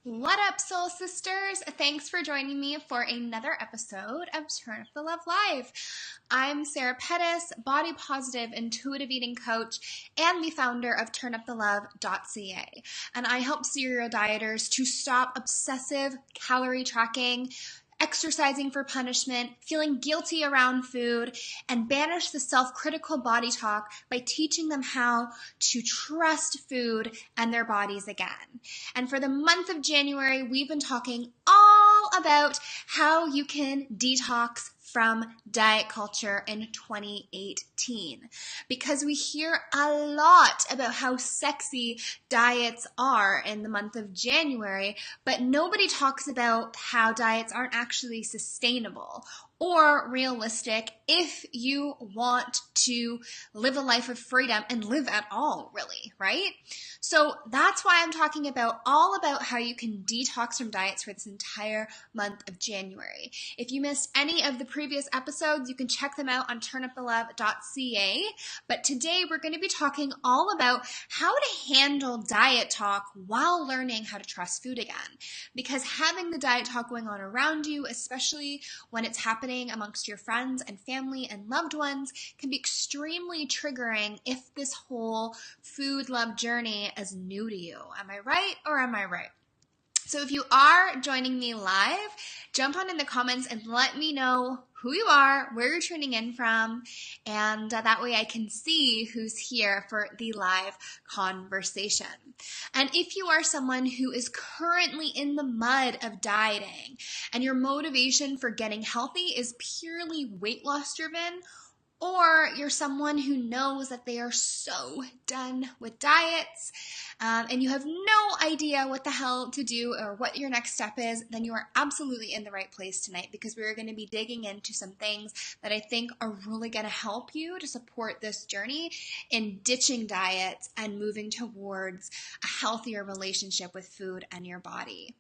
What up, soul sisters? Thanks for joining me for another episode of Turn Up the Love Live. I'm Sarah Pettis, body positive intuitive eating coach and the founder of turnupthelove.ca. And I help serial dieters to stop obsessive calorie tracking, exercising for punishment, feeling guilty around food, and banish the self-critical body talk by teaching them how to trust food and their bodies again. And for the month of January, we've been talking all about how you can detox from diet culture in 2018, because we hear a lot about how sexy diets are in the month of January, but nobody talks about how diets aren't actually sustainable or realistic if you want to live a life of freedom and live at all, really, right? So that's why I'm talking about all about how you can detox from diets for this entire month of January. If you missed any of the previous episodes, you can check them out on turnupthelove.ca. But today we're going to be talking all about how to handle diet talk while learning how to trust food again. Because having the diet talk going on around you, especially when it's happening amongst your friends and family and loved ones, can be extremely triggering if this whole food love journey is new to you. Am I right or am I right? So if you are joining me live, jump on in the comments and let me know who you are, where you're tuning in from, and that way I can see who's here for the live conversation. And if you are someone who is currently in the mud of dieting and your motivation for getting healthy is purely weight loss driven, or you're someone who knows that they are so done with diets and you have no idea what the hell to do or what your next step is, then you are absolutely in the right place tonight, because we're going to be digging into some things that I think are really going to help you to support this journey in ditching diets and moving towards a healthier relationship with food and your body.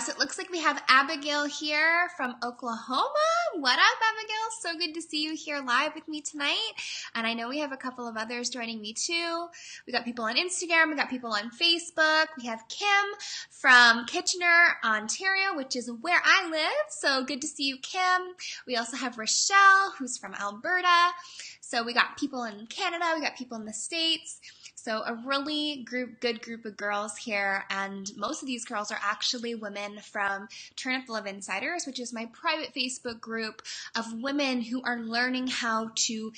So it looks like we have Abigail here from Oklahoma. What up, Abigail? So good to see you here live with me tonight. And I know we have a couple of others joining me too. We got people on Instagram. We got people on Facebook. We have Kim from Kitchener, Ontario, which is where I live. So good to see you, Kim. We also have Rochelle, who's from Alberta. So we got people in Canada. We got people in the States. So a really good group of girls here, and most of these girls are actually women from Turn Up the Love Insiders, which is my private Facebook group of women who are learning how to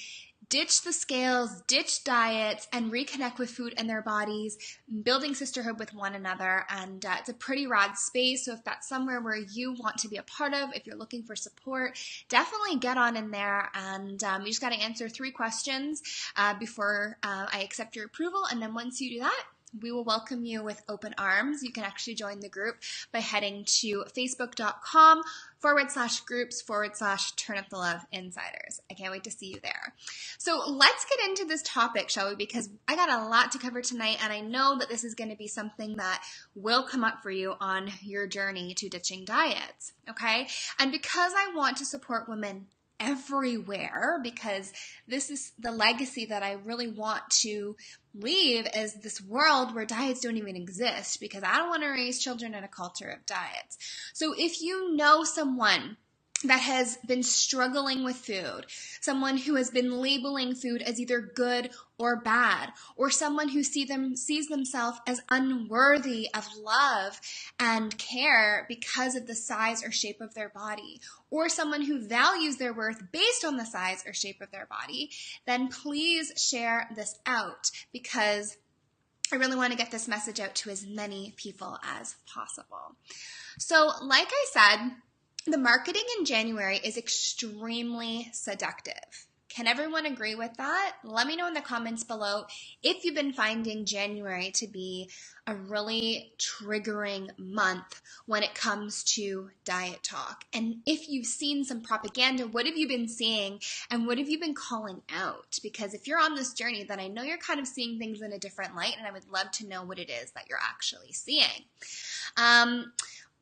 ditch the scales, ditch diets, and reconnect with food and their bodies, building sisterhood with one another. And it's a pretty rad space. So if that's somewhere where you want to be a part of, if you're looking for support, definitely get on in there. And you just got to answer 3 questions before I accept your approval. And then once you do that, we will welcome you with open arms. You can actually join the group by heading to facebook.com/groups/Turn Up the Love Insiders. I can't wait to see you there. So let's get into this topic, shall we? Because I got a lot to cover tonight, and I know that this is going to be something that will come up for you on your journey to ditching diets, okay? And because I want to support women everywhere, because this is the legacy that I really want to leave, is this world where diets don't even exist, because I don't want to raise children in a culture of diets. So if you know someone that has been struggling with food, someone who has been labeling food as either good or bad, or someone who sees themselves as unworthy of love and care because of the size or shape of their body, or someone who values their worth based on the size or shape of their body, then please share this out, because I really want to get this message out to as many people as possible. So like I said, the marketing in January is extremely seductive. Can everyone agree with that? Let me know in the comments below if you've been finding January to be a really triggering month when it comes to diet talk. And if you've seen some propaganda, what have you been seeing and what have you been calling out? Because if you're on this journey, then I know you're kind of seeing things in a different light, and I would love to know what it is that you're actually seeing.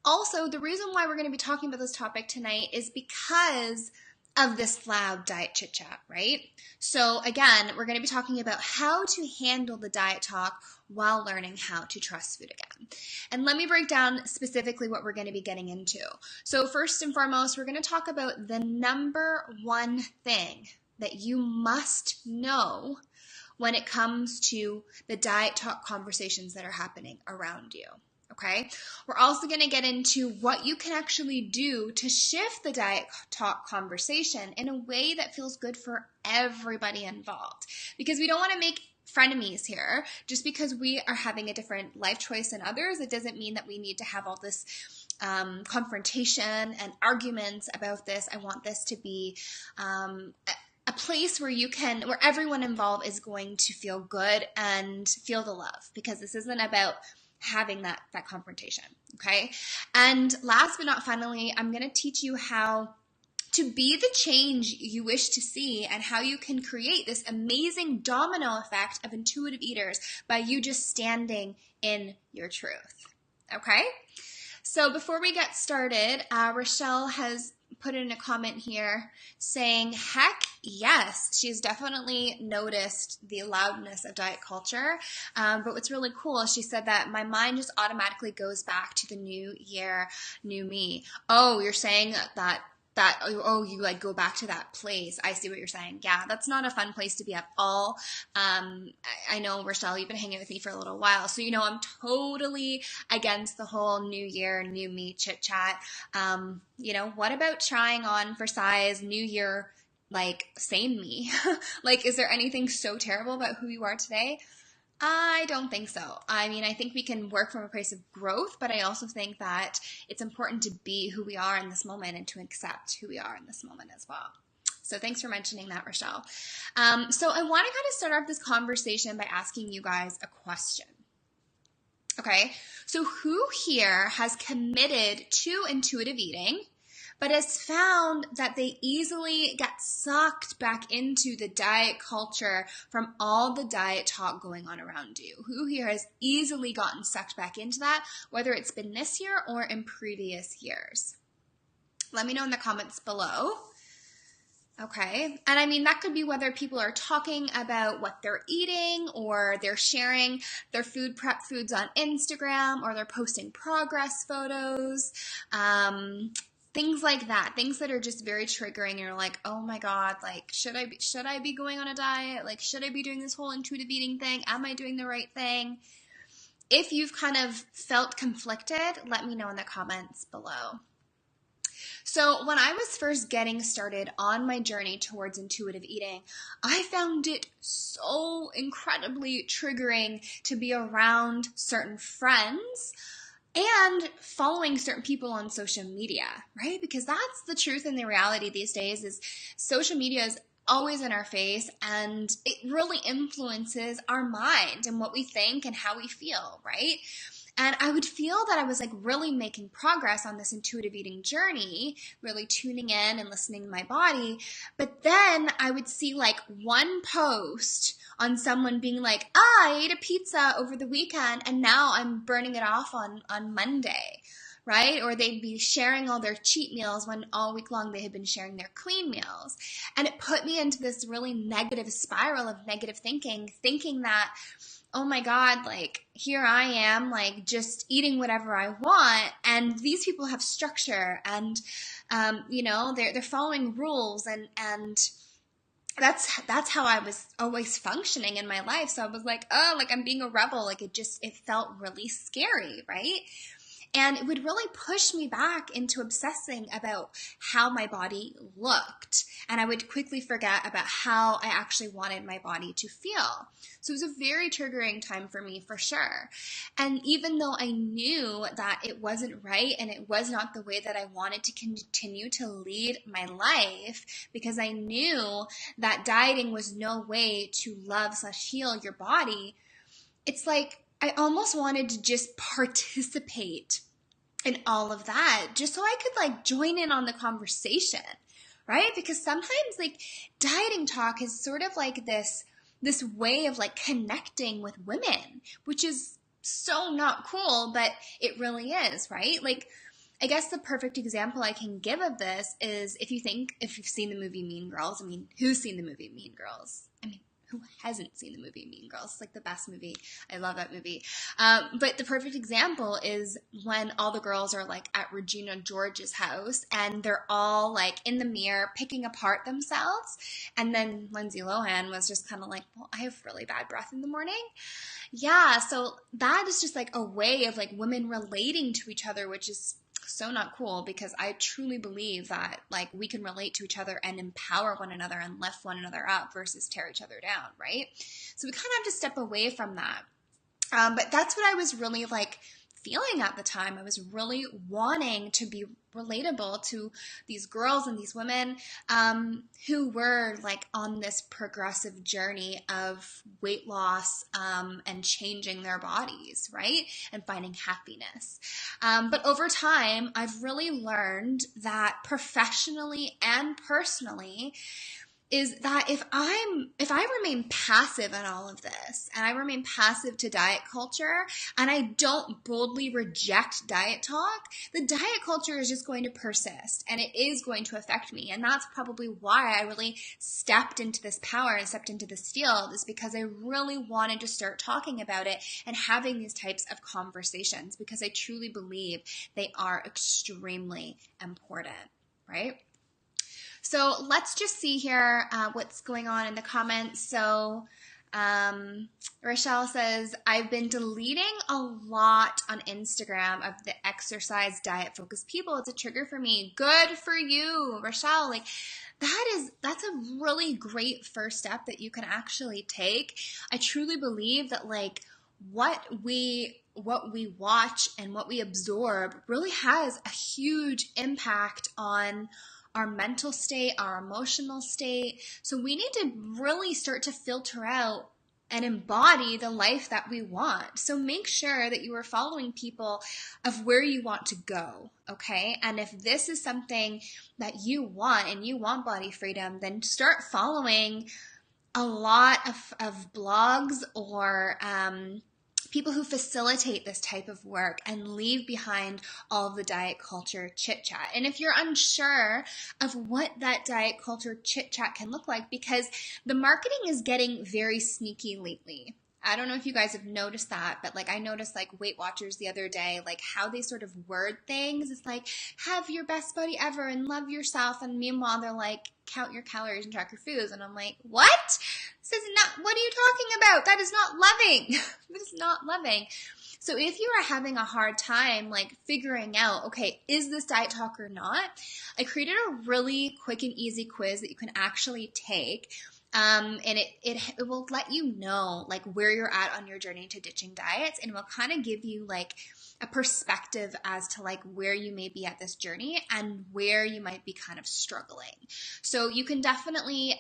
Also, the reason why we're going to be talking about this topic tonight is because of this loud diet chit chat, right? So again, we're going to be talking about how to handle the diet talk while learning how to trust food again. And let me break down specifically what we're going to be getting into. So first and foremost, we're going to talk about the number one thing that you must know when it comes to the diet talk conversations that are happening around you. Okay, we're also going to get into what you can actually do to shift the diet talk conversation in a way that feels good for everybody involved. Because we don't want to make frenemies here. Just because we are having a different life choice than others, it doesn't mean that we need to have all this confrontation and arguments about this. I want this to be a place where where everyone involved is going to feel good and feel the love, because this isn't about having that confrontation, okay? And last but not finally, I'm going to teach you how to be the change you wish to see and how you can create this amazing domino effect of intuitive eaters by you just standing in your truth, okay? So before we get started, Rochelle has put in a comment here saying, heck yes, she's definitely noticed the loudness of diet culture. But what's really cool is she said that my mind just automatically goes back to the new year, new me. Oh, you're saying that you like go back to that place. I see what you're saying. Yeah, that's not a fun place to be at all. I know, Rochelle, you've been hanging with me for a little while, so you know I'm totally against the whole new year, new me chit chat. What about trying on for size, new year, like same me? Like, is there anything so terrible about who you are today? I don't think so. I mean, I think we can work from a place of growth, but I also think that it's important to be who we are in this moment and to accept who we are in this moment as well. So thanks for mentioning that, Rochelle. So I want to kind of start off this conversation by asking you guys a question. Okay, so who here has committed to intuitive eating, but has found that they easily get sucked back into the diet culture from all the diet talk going on around you? Who here has easily gotten sucked back into that, whether it's been this year or in previous years? Let me know in the comments below. Okay, and I mean, that could be whether people are talking about what they're eating, or they're sharing their food prep foods on Instagram, or they're posting progress photos, things like that, things that are just very triggering. And you're like, oh my God, like, should I be going on a diet? Like, should I be doing this whole intuitive eating thing? Am I doing the right thing? If you've kind of felt conflicted, let me know in the comments below. So when I was first getting started on my journey towards intuitive eating, I found it so incredibly triggering to be around certain friends and following certain people on social media, right? Because that's the truth and the reality these days is social media is always in our face, and it really influences our mind and what we think and how we feel, right? And I would feel that I was like really making progress on this intuitive eating journey, really tuning in and listening to my body. But then I would see like one post on someone being like, I ate a pizza over the weekend and now I'm burning it off on Monday, right? Or they'd be sharing all their cheat meals when all week long they had been sharing their clean meals. And it put me into this really negative spiral of negative thinking that, oh my God, like here I am, like just eating whatever I want. And these people have structure and, they're following rules and that's how I was always functioning in my life. So I was like, oh, like I'm being a rebel. Like it felt really scary, right? And it would really push me back into obsessing about how my body looked. And I would quickly forget about how I actually wanted my body to feel. So it was a very triggering time for me, for sure. And even though I knew that it wasn't right and it was not the way that I wanted to continue to lead my life, because I knew that dieting was no way to love/heal your body, it's like I almost wanted to just participate in all of that just so I could like join in on the conversation, right? Because sometimes like dieting talk is sort of like this way of like connecting with women, which is so not cool, but it really is, right? Like I guess the perfect example I can give of this is if you've seen the movie Mean Girls. I mean, who's seen the movie Mean Girls? I mean, who hasn't seen the movie Mean Girls? It's like the best movie. I love that movie. But the perfect example is when all the girls are like at Regina George's house and they're all like in the mirror picking apart themselves. And then Lindsay Lohan was just kind of like, well, I have really bad breath in the morning. Yeah, so that is just like a way of like women relating to each other, which is so not cool, because I truly believe that like we can relate to each other and empower one another and lift one another up versus tear each other down, right? So we kind of have to step away from that. But that's what I was really like feeling at the time. I was really wanting to be relatable to these girls and these women who were like on this progressive journey of weight loss and changing their bodies, right? And finding happiness. But over time, I've really learned that professionally and personally, is that if I remain passive in all of this, and I remain passive to diet culture, and I don't boldly reject diet talk, the diet culture is just going to persist, and it is going to affect me. And that's probably why I really stepped into this power and stepped into this field, is because I really wanted to start talking about it and having these types of conversations, because I truly believe they are extremely important, right? So let's just see here what's going on in the comments. So Rochelle says, I've been deleting a lot on Instagram of the exercise diet focused people. It's a trigger for me. Good for you, Rochelle. Like that's a really great first step that you can actually take. I truly believe that like what we watch and what we absorb really has a huge impact on our mental state, our emotional state. So we need to really start to filter out and embody the life that we want. So make sure that you are following people of where you want to go, okay? And if this is something that you want and you want body freedom, then start following a lot of blogs or people who facilitate this type of work, and leave behind all of the diet culture chit chat. And if you're unsure of what that diet culture chit chat can look like, because the marketing is getting very sneaky lately. I don't know if you guys have noticed that, but like I noticed like Weight Watchers the other day, like how they sort of word things. It's like, have your best body ever and love yourself. And meanwhile, they're like, count your calories and track your foods. And I'm like, what? This is not, what are you talking about? That is not loving. That is not loving. So if you are having a hard time like figuring out, okay, is this diet talk or not? I created a really quick and easy quiz that you can actually take. And it will let you know like where you're at on your journey to ditching diets, and it will kind of give you like a perspective as to like where you may be at this journey and where you might be kind of struggling. So you can definitely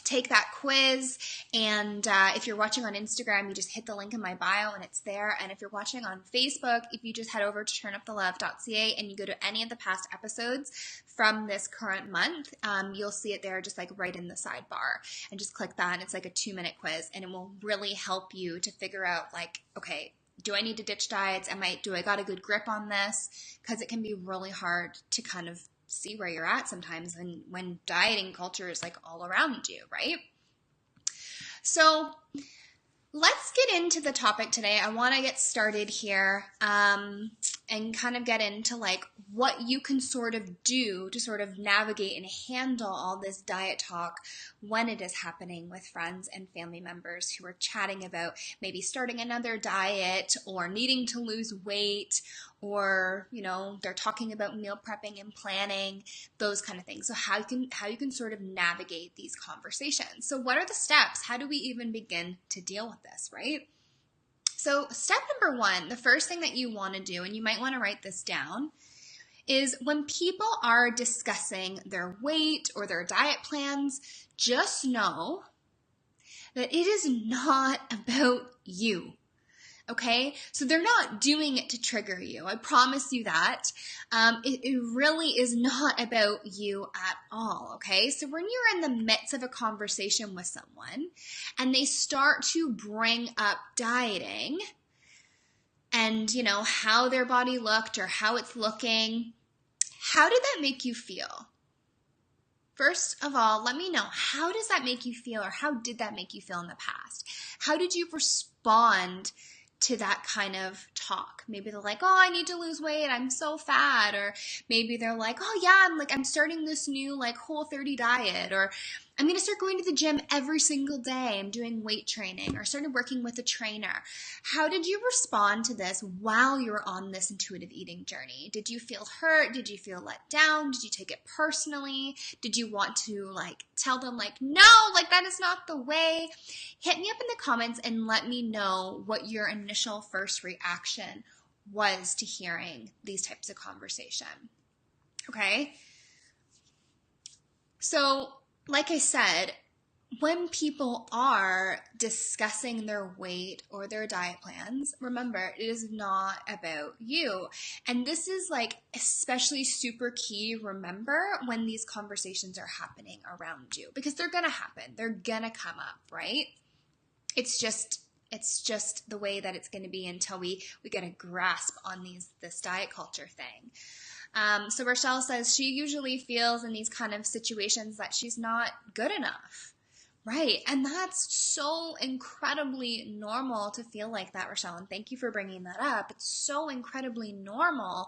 take that quiz, and if you're watching on Instagram, you just hit the link in my bio and it's there. And if you're watching on Facebook, if you just head over to turnupthelove.ca and you go to any of the past episodes from this current month, you'll see it there just like right in the sidebar, and just click that, and it's like a 2-minute quiz, and it will really help you to figure out like, okay, do I need to ditch diets? Do I got a good grip on this? Because it can be really hard to kind of see where you're at sometimes when dieting culture is like all around you, right? So let's get into the topic today. I want to get started here and kind of get into like what you can sort of do to sort of navigate and handle all this diet talk when it is happening with friends and family members who are chatting about maybe starting another diet or needing to lose weight, or, you know, they're talking about meal prepping and planning, those kind of things. So how you can sort of navigate these conversations. So what are the steps? How do we even begin to deal with this, right? So step number 1, the first thing that you want to do, and you might want to write this down, is when people are discussing their weight or their diet plans, just know that it is not about you. Okay, so they're not doing it to trigger you. I promise you that. It really is not about you at all. Okay, so when you're in the midst of a conversation with someone and they start to bring up dieting, and, you know, how their body looked or how it's looking. How did that make you feel? First of all, let me know, how does that make you feel, or how did that make you feel in the past? How did you respond to that kind of talk? Maybe they're like, oh, I need to lose weight, I'm so fat. Or maybe they're like, oh yeah, I'm starting this new Whole30 diet, or I'm going to start going to the gym every single day. I'm doing weight training, or started working with a trainer. How did you respond to this while you were on this intuitive eating journey? Did you feel hurt? Did you feel let down? Did you take it personally? Did you want to tell them no, that is not the way? Hit me up in the comments and let me know what your initial first reaction was to hearing these types of conversation. Okay? So, like I said, when people are discussing their weight or their diet plans, remember, it is not about you. And this is especially super key, remember, when these conversations are happening around you, because they're going to happen. They're going to come up, right? It's just the way that it's going to be until we get a grasp on this diet culture thing. So Rochelle says she usually feels in these kind of situations that she's not good enough. Right. And that's so incredibly normal to feel like that, Rochelle. And thank you for bringing that up. It's so incredibly normal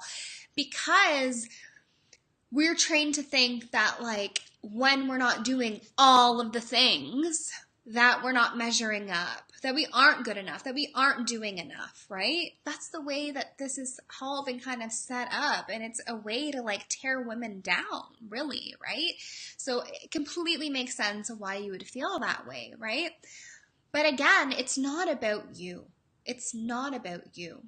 because we're trained to think that when we're not doing all of the things, that we're not measuring up, that we aren't good enough, that we aren't doing enough, right? That's the way that this is all been kind of set up, and it's a way to tear women down, really, right? So it completely makes sense why you would feel that way, right? But again, it's not about you. It's not about you.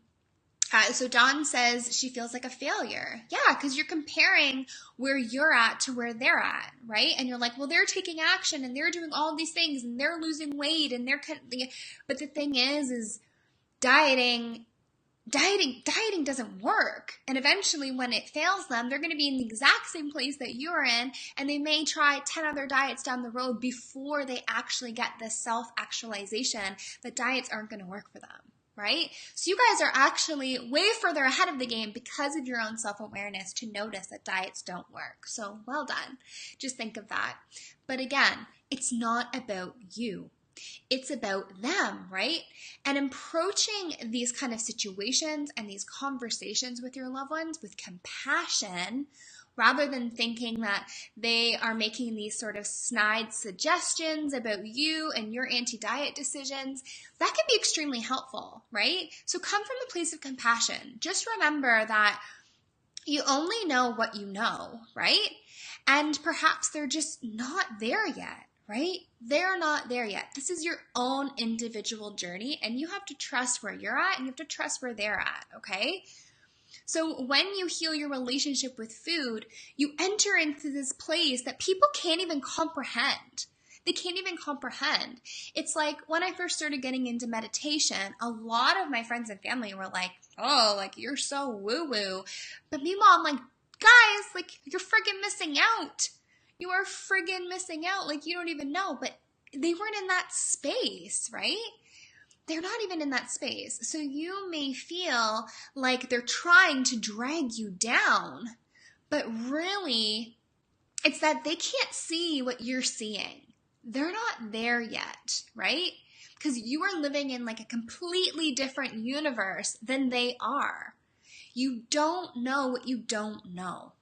So Dawn says she feels like a failure. Yeah, because you're comparing where you're at to where they're at, right? And you're like, well, they're taking action and they're doing all these things and they're losing weight and but the thing is dieting doesn't work. And eventually when it fails them, they're going to be in the exact same place that you're in, and they may try 10 other diets down the road before they actually get this self-actualization that diets aren't going to work for them. Right? So you guys are actually way further ahead of the game because of your own self-awareness to notice that diets don't work. So well done. Just think of that. But again, it's not about you. It's about them, right? And approaching these kind of situations and these conversations with your loved ones with compassion, rather than thinking that they are making these sort of snide suggestions about you and your anti-diet decisions, that can be extremely helpful, right? So come from the place of compassion. Just remember that you only know what you know, right? And perhaps they're just not there yet, right? They're not there yet. This is your own individual journey, and you have to trust where you're at and you have to trust where they're at, okay? So when you heal your relationship with food, you enter into this place that people can't even comprehend. They can't even comprehend. It's like when I first started getting into meditation, a lot of my friends and family were like, oh, you're so woo-woo. But meanwhile, I'm like, guys, you're friggin' missing out. You are friggin' missing out. You don't even know. But they weren't in that space, right? They're not even in that space. So you may feel like they're trying to drag you down, but really it's that they can't see what you're seeing. They're not there yet, right? Because you are living in a completely different universe than they are. You don't know what you don't know.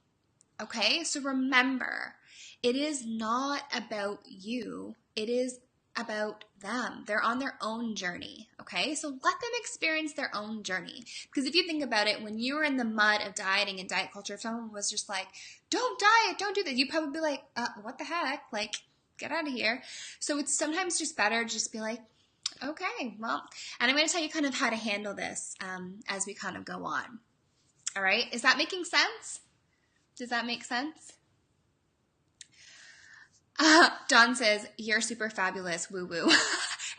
Okay? So remember, it is not about you. It is about them. They're on their own journey, okay? So let them experience their own journey. Because if you think about it, when you were in the mud of dieting and diet culture, if someone was just like, don't diet, don't do that, you'd probably be like, what the heck? Get out of here. So it's sometimes just better to just be like, okay, well, and I'm going to tell you kind of how to handle this as we kind of go on. All right? Is that making sense? Does that make sense? Dawn says, you're super fabulous, woo-woo,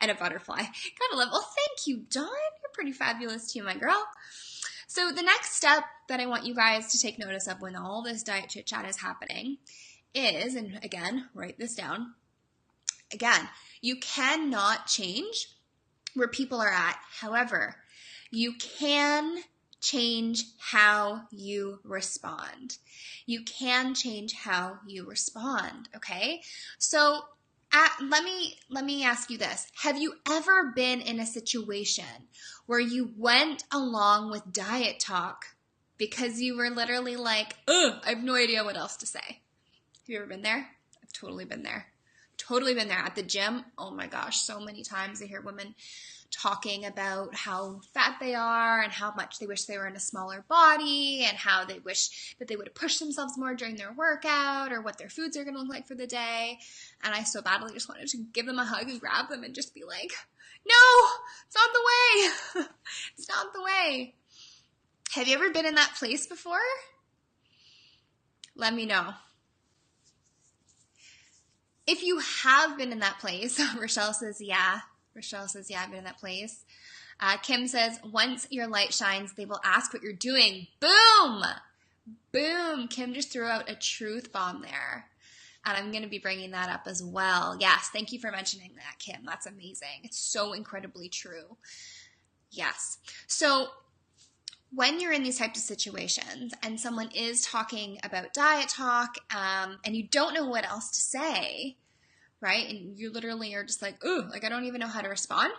and a butterfly. Gotta love, well, thank you, Dawn. You're pretty fabulous too, my girl. So the next step that I want you guys to take notice of when all this diet chit-chat is happening is, and again, write this down, again, you cannot change where people are at. However, You can change how you respond. You can change how you respond, okay? So let me ask you this. Have you ever been in a situation where you went along with diet talk because you were literally like, ugh, I have no idea what else to say? Have you ever been there? I've totally been there. Totally been there. At the gym, oh my gosh, so many times I hear women talking about how fat they are and how much they wish they were in a smaller body and how they wish that they would have pushed themselves more during their workout or what their foods are going to look like for the day. And I so badly just wanted to give them a hug and grab them and just be like, no, it's not the way. It's not the way. Have you ever been in that place before? Let me know. If you have been in that place, Rochelle says, yeah. Rochelle says, yeah, I've been in that place. Kim says, once your light shines, they will ask what you're doing. Boom! Boom! Kim just threw out a truth bomb there. And I'm going to be bringing that up as well. Yes, thank you for mentioning that, Kim. That's amazing. It's so incredibly true. Yes. So when you're in these types of situations and someone is talking about diet talk and you don't know what else to say, right? And you literally are just like, ooh, like I don't even know how to respond.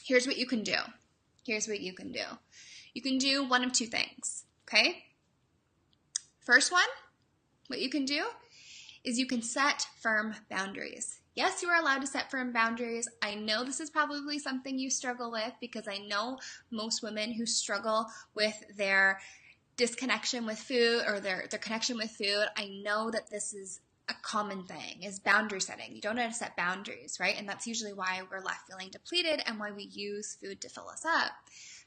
Here's what you can do. Here's what you can do. You can do one of two things, okay? First one, what you can do is you can set firm boundaries. Yes, you are allowed to set firm boundaries. I know this is probably something you struggle with because I know most women who struggle with their disconnection with food or their connection with food, I know that this is a common thing, is boundary setting. You don't know how to set boundaries, right? And that's usually why we're left feeling depleted and why we use food to fill us up.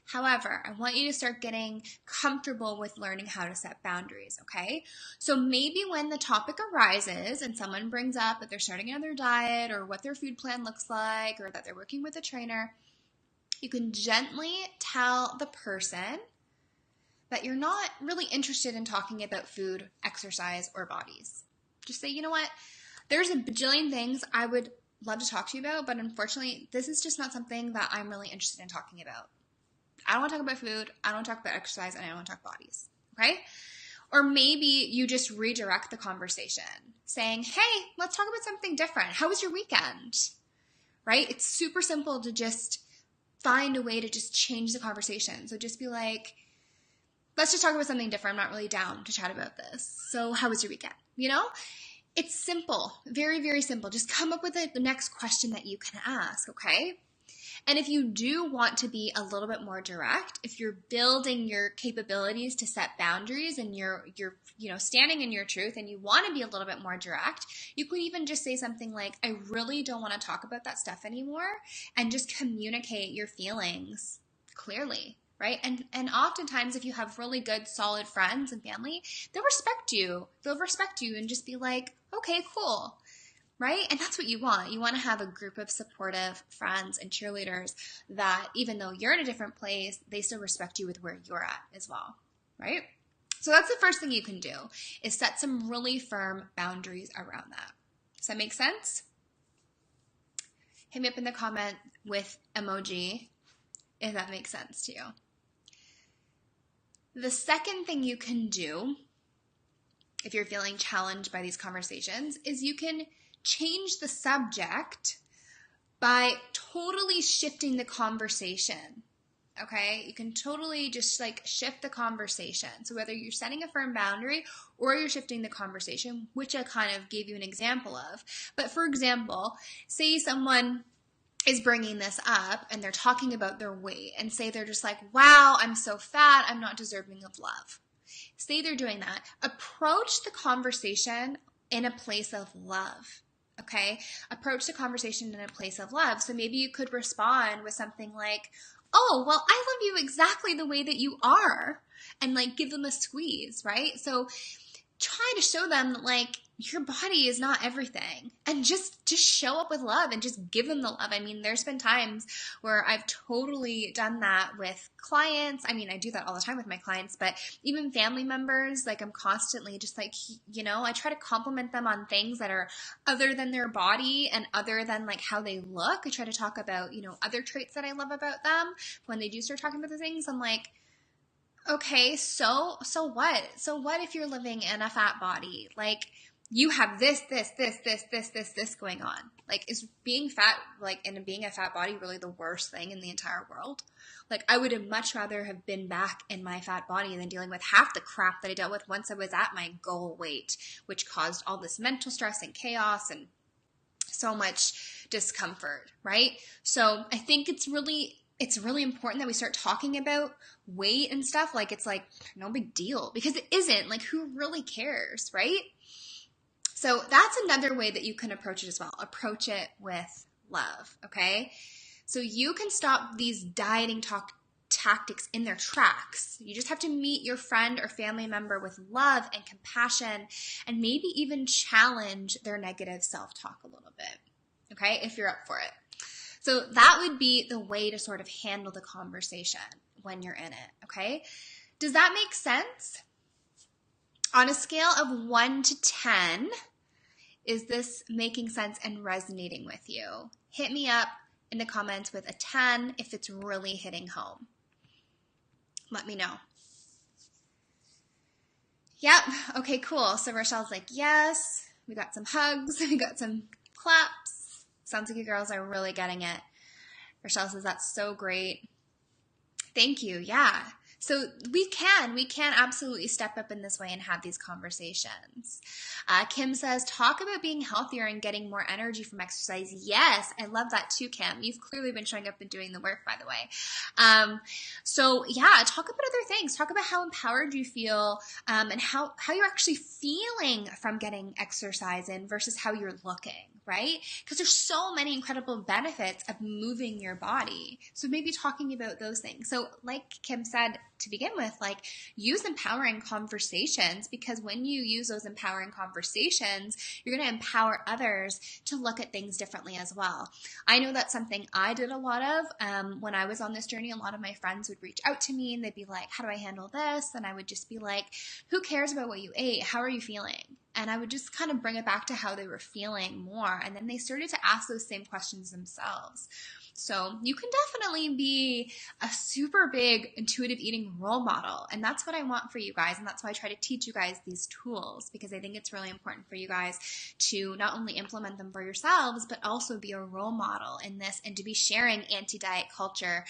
However, I want you to start getting comfortable with learning how to set boundaries, okay? So maybe when the topic arises and someone brings up that they're starting another diet or what their food plan looks like or that they're working with a trainer, you can gently tell the person that you're not really interested in talking about food, exercise, or bodies. Just say, you know what, there's a bajillion things I would love to talk to you about, but unfortunately, this is just not something that I'm really interested in talking about. I don't want to talk about food, I don't want to talk about exercise, and I don't want to talk bodies, okay? Or maybe you just redirect the conversation, saying, hey, let's talk about something different. How was your weekend? Right? It's super simple to just find a way to just change the conversation. So just be like, let's just talk about something different. I'm not really down to chat about this. So how was your weekend? You know, it's simple, very, very simple. Just come up with the next question that you can ask, okay? And if you do want to be a little bit more direct, if you're building your capabilities to set boundaries and you're standing in your truth and you want to be a little bit more direct, you could even just say something like, I really don't want to talk about that stuff anymore, and just communicate your feelings clearly. Right? And oftentimes if you have really good, solid friends and family, they'll respect you. They'll respect you and just be like, okay, cool. Right? And that's what you want. You want to have a group of supportive friends and cheerleaders that even though you're in a different place, they still respect you with where you're at as well. Right? So that's the first thing you can do, is set some really firm boundaries around that. Does that make sense? Hit me up in the comment with emoji if that makes sense to you. The second thing you can do, if you're feeling challenged by these conversations, is you can change the subject by totally shifting the conversation, okay? You can totally just shift the conversation. So whether you're setting a firm boundary or you're shifting the conversation, which I kind of gave you an example of. But for example, say someone is bringing this up and they're talking about their weight and say they're just like, wow, I'm so fat, I'm not deserving of love. Say they're doing that. Approach the conversation in a place of love, okay? Approach the conversation in a place of love. So maybe you could respond with something like, oh, well, I love you exactly the way that you are, and give them a squeeze, right? So try to show them that, like, your body is not everything, and just show up with love and just give them the love. I mean, there's been times where I've totally done that with clients. I mean, I do that all the time with my clients, but even family members, like, I'm constantly just like, you know, I try to compliment them on things that are other than their body and other than like how they look. I try to talk about, you know, other traits that I love about them. When they do start talking about the things, I'm like, okay, so what? So what if you're living in a fat body? Like, you have this going on. Like, is being fat, like, and being a fat body really the worst thing in the entire world? Like, I would have much rather have been back in my fat body than dealing with half the crap that I dealt with once I was at my goal weight, which caused all this mental stress and chaos and so much discomfort, right? So I think it's really important that we start talking about weight and stuff like it's like no big deal, because it isn't. Like, who really cares, right? So that's another way that you can approach it as well. Approach it with love, okay? So you can stop these dieting tactics in their tracks. You just have to meet your friend or family member with love and compassion, and maybe even challenge their negative self-talk a little bit, okay, if you're up for it. So that would be the way to sort of handle the conversation when you're in it, okay? Does that make sense? On a scale of 1 to 10, is this making sense and resonating with you? Hit me up in the comments with a 10 if it's really hitting home. Let me know. Yep. Okay, cool. So Rochelle's like, yes. We got some hugs. We got some claps. Sounds like you girls are really getting it. Rochelle says, that's so great. Thank you. Yeah. So we can absolutely step up in this way and have these conversations. Kim says, talk about being healthier and getting more energy from exercise. Yes, I love that too, Kim. You've clearly been showing up and doing the work, by the way. So yeah, talk about other things. Talk about how empowered you feel and how you're actually feeling from getting exercise in versus how you're looking, right? Because there's so many incredible benefits of moving your body. So maybe talking about those things. So like Kim said, to begin with, like, use empowering conversations, because when you use those empowering conversations, you're going to empower others to look at things differently as well. I know that's something I did a lot of when I was on this journey. A lot of my friends would reach out to me and they'd be like, how do I handle this? And I would just be like, who cares about what you ate? How are you feeling? And I would just kind of bring it back to how they were feeling more. And then they started to ask those same questions themselves. So you can definitely be a super big intuitive eating role model. And that's what I want for you guys. And that's why I try to teach you guys these tools, because I think it's really important for you guys to not only implement them for yourselves, but also be a role model in this and to be sharing anti-diet culture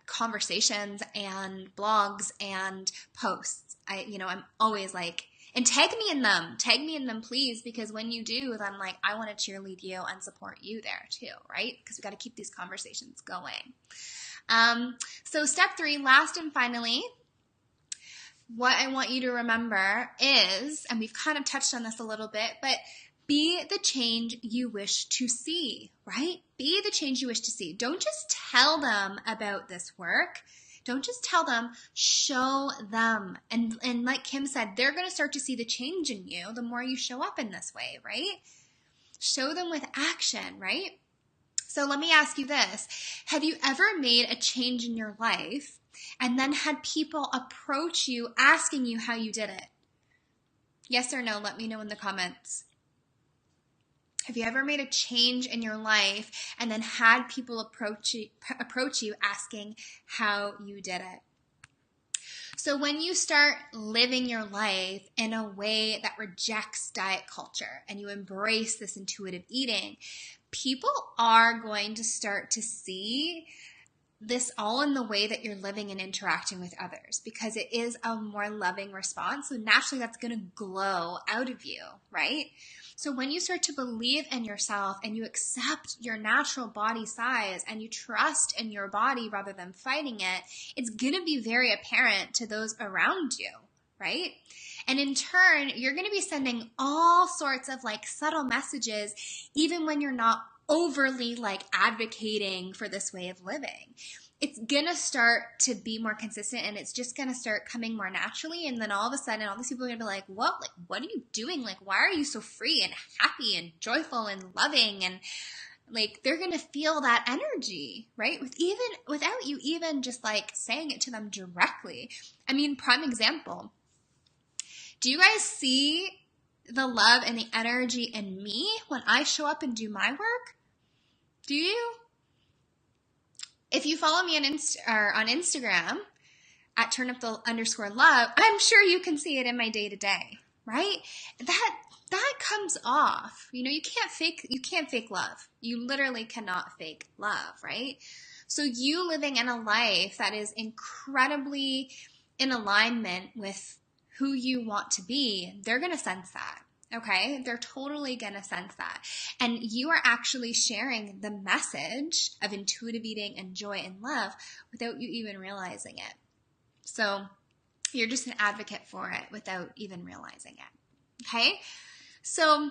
conversations and blogs and posts. I'm always like, and tag me in them, please, because when you do, then like, I want to cheerlead you and support you there too, right? Because we got to keep these conversations going. So step 3, last and finally, what I want you to remember is, and we've kind of touched on this a little bit, but be the change you wish to see, right? Be the change you wish to see. Don't just tell them about this work. Don't just tell them, show them. And like Kim said, they're going to start to see the change in you the more you show up in this way, right? Show them with action, right? So let me ask you this. Have you ever made a change in your life and then had people approach you asking you how you did it? Yes or no? Let me know in the comments. Have you ever made a change in your life and then had people approach you asking how you did it? So when you start living your life in a way that rejects diet culture and you embrace this intuitive eating, people are going to start to see this all in the way that you're living and interacting with others, because it is a more loving response. So naturally that's going to glow out of you, right? So when you start to believe in yourself and you accept your natural body size and you trust in your body rather than fighting it, it's going to be very apparent to those around you, right? And in turn, you're going to be sending all sorts of like subtle messages, even when you're not overly like advocating for this way of living. it's gonna start to be more consistent, and it's just gonna start coming more naturally. And then all of a sudden, all these people are gonna be like, "What? Like, what are you doing? Like, why are you so free and happy and joyful and loving?" And like, they're gonna feel that energy, right? Without you even just like saying it to them directly. I mean, prime example. Do you guys see the love and the energy in me when I show up and do my work? Do you? If you follow me on Instagram at @turnupthe_love, I'm sure you can see it in my day-to-day, right? That comes off. You know, you can't fake love. You literally cannot fake love, right? So you living in a life that is incredibly in alignment with who you want to be, they're going to sense that. Okay, they're totally going to sense that. And you are actually sharing the message of intuitive eating and joy and love without you even realizing it. So you're just an advocate for it without even realizing it. Okay, so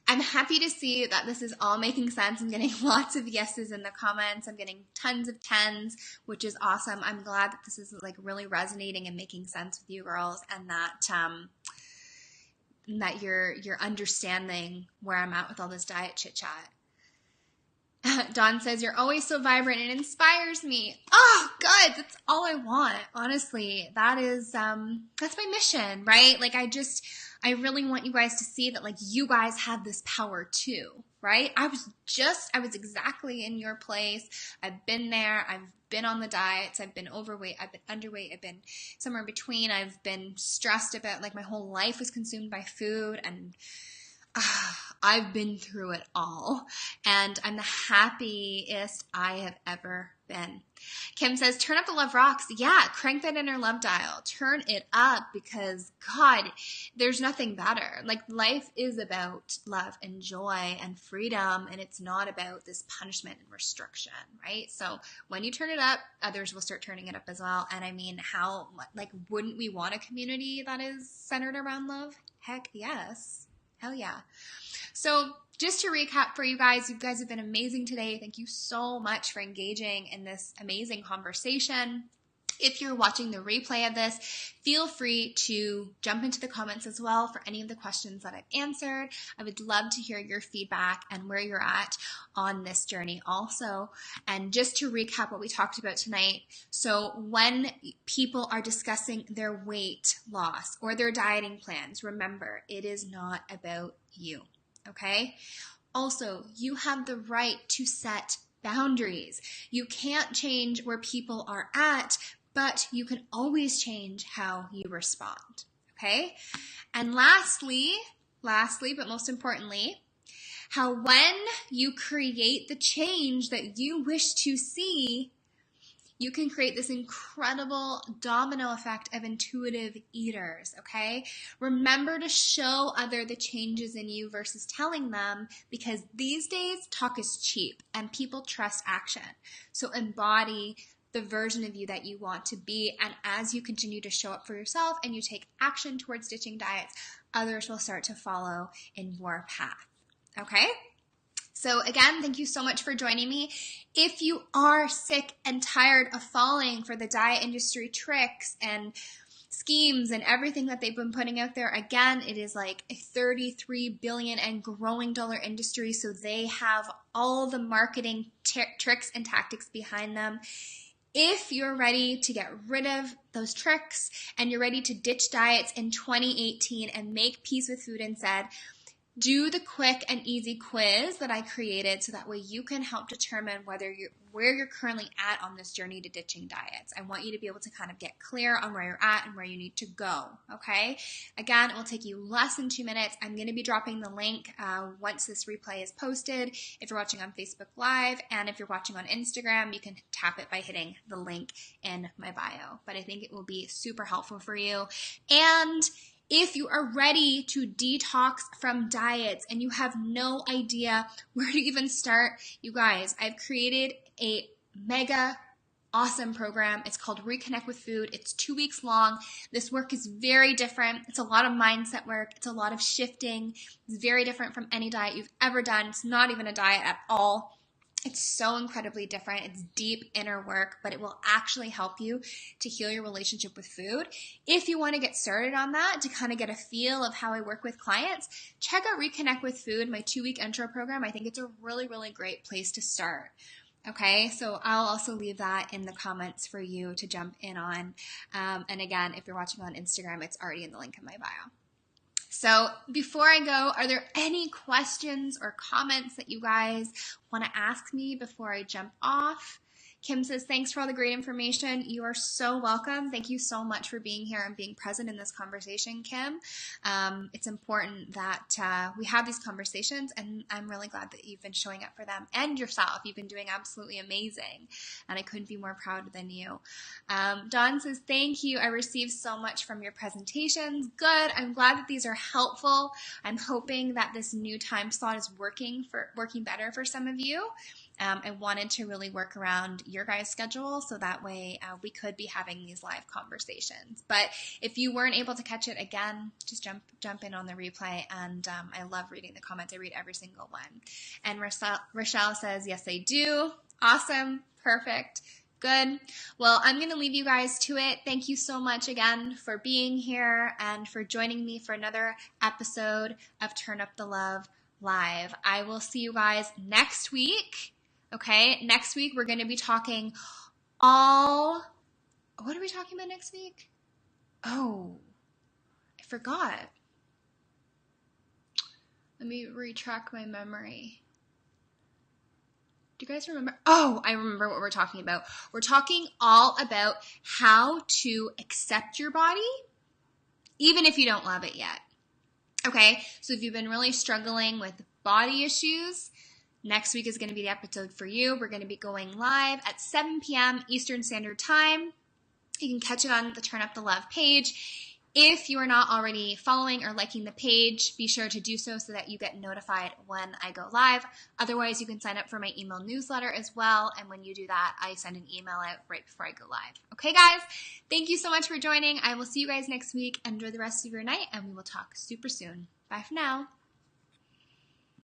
I'm happy to see that this is all making sense. I'm getting lots of yeses in the comments. I'm getting tons of 10s, which is awesome. I'm glad that this is like really resonating and making sense with you girls, and that you're understanding where I'm at with all this diet chit chat. Dawn says, "You're always so vibrant. It inspires me." Oh, good. That's all I want. Honestly, that is, that's my mission, right? Like, I really want you guys to see that, like, you guys have this power too, right? I was exactly in your place. I've been there. I've been on the diets. I've been overweight. I've been underweight. I've been somewhere in between. I've been stressed about, like, my whole life was consumed by food, and I've been through it all, and I'm the happiest I have ever been. Kim says, "Turn up the love rocks." Yeah, crank that inner love dial. Turn it up, because God, there's nothing better. Like, life is about love and joy and freedom, and it's not about this punishment and restriction, right? So when you turn it up, others will start turning it up as well. And I mean, wouldn't we want a community that is centered around love? Heck yes. Hell yeah. So just to recap for you guys have been amazing today. Thank you so much for engaging in this amazing conversation. If you're watching the replay of this, feel free to jump into the comments as well for any of the questions that I've answered. I would love to hear your feedback and where you're at on this journey also. And just to recap what we talked about tonight, so when people are discussing their weight loss or their dieting plans, remember, it is not about you, okay? Also, you have the right to set boundaries. You can't change where people are at, but you can always change how you respond, okay? And lastly, but most importantly, how when you create the change that you wish to see, you can create this incredible domino effect of intuitive eaters, okay? Remember to show others the changes in you versus telling them, because these days talk is cheap and people trust action. So embody the version of you that you want to be, and as you continue to show up for yourself and you take action towards ditching diets, others will start to follow in your path, okay? So again, thank you so much for joining me. If you are sick and tired of falling for the diet industry tricks and schemes and everything that they've been putting out there, again, it is like a $33 billion and growing dollar industry, so they have all the marketing tricks and tactics behind them. If you're ready to get rid of those tricks and you're ready to ditch diets in 2018 and make peace with food instead, do the quick and easy quiz that I created so that way you can help determine where you're currently at on this journey to ditching diets. I want you to be able to kind of get clear on where you're at and where you need to go, okay? Again, it will take you less than 2 minutes. I'm going to be dropping the link once this replay is posted. If you're watching on Facebook Live, and if you're watching on Instagram, you can tap it by hitting the link in my bio. But I think it will be super helpful for you. And if you are ready to detox from diets and you have no idea where to even start, you guys, I've created a mega awesome program. It's called Reconnect with Food. It's 2 weeks long. This work is very different. It's a lot of mindset work. It's a lot of shifting. It's very different from any diet you've ever done. It's not even a diet at all. It's so incredibly different. It's deep inner work, but it will actually help you to heal your relationship with food. If you want to get started on that, to kind of get a feel of how I work with clients, check out Reconnect with Food, my 2-week intro program. I think it's a really, really great place to start. Okay, so I'll also leave that in the comments for you to jump in on. And again, if you're watching on Instagram, it's already in the link in my bio. So before I go, are there any questions or comments that you guys want to ask me before I jump off? Kim says, thanks for all the great information. You are so welcome. Thank you so much for being here and being present in this conversation, Kim. It's important that we have these conversations, and I'm really glad that you've been showing up for them and yourself. You've been doing absolutely amazing, and I couldn't be more proud than you. Dawn says, thank you. I received so much from your presentations. Good. I'm glad that these are helpful. I'm hoping that this new time slot is working better for some of you. I wanted to really work around your guys' schedule, so that way we could be having these live conversations. But if you weren't able to catch it again, just jump in on the replay, and I love reading the comments. I read every single one. And Rochelle says, yes, I do. Awesome. Perfect. Good. Well, I'm going to leave you guys to it. Thank you so much again for being here and for joining me for another episode of Turn Up the Love Live. I will see you guys next week. Okay, next week we're going to be talking what are we talking about next week? Oh, I forgot. Let me retrack my memory. Do you guys remember? Oh, I remember what we're talking about. We're talking all about how to accept your body, even if you don't love it yet. Okay, so if you've been really struggling with body issues, next week is going to be the episode for you. We're going to be going live at 7 p.m. Eastern Standard Time. You can catch it on the Turn Up the Love page. If you are not already following or liking the page, be sure to do so that you get notified when I go live. Otherwise, you can sign up for my email newsletter as well. And when you do that, I send an email out right before I go live. Okay, guys? Thank you so much for joining. I will see you guys next week. Enjoy the rest of your night, and we will talk super soon. Bye for now.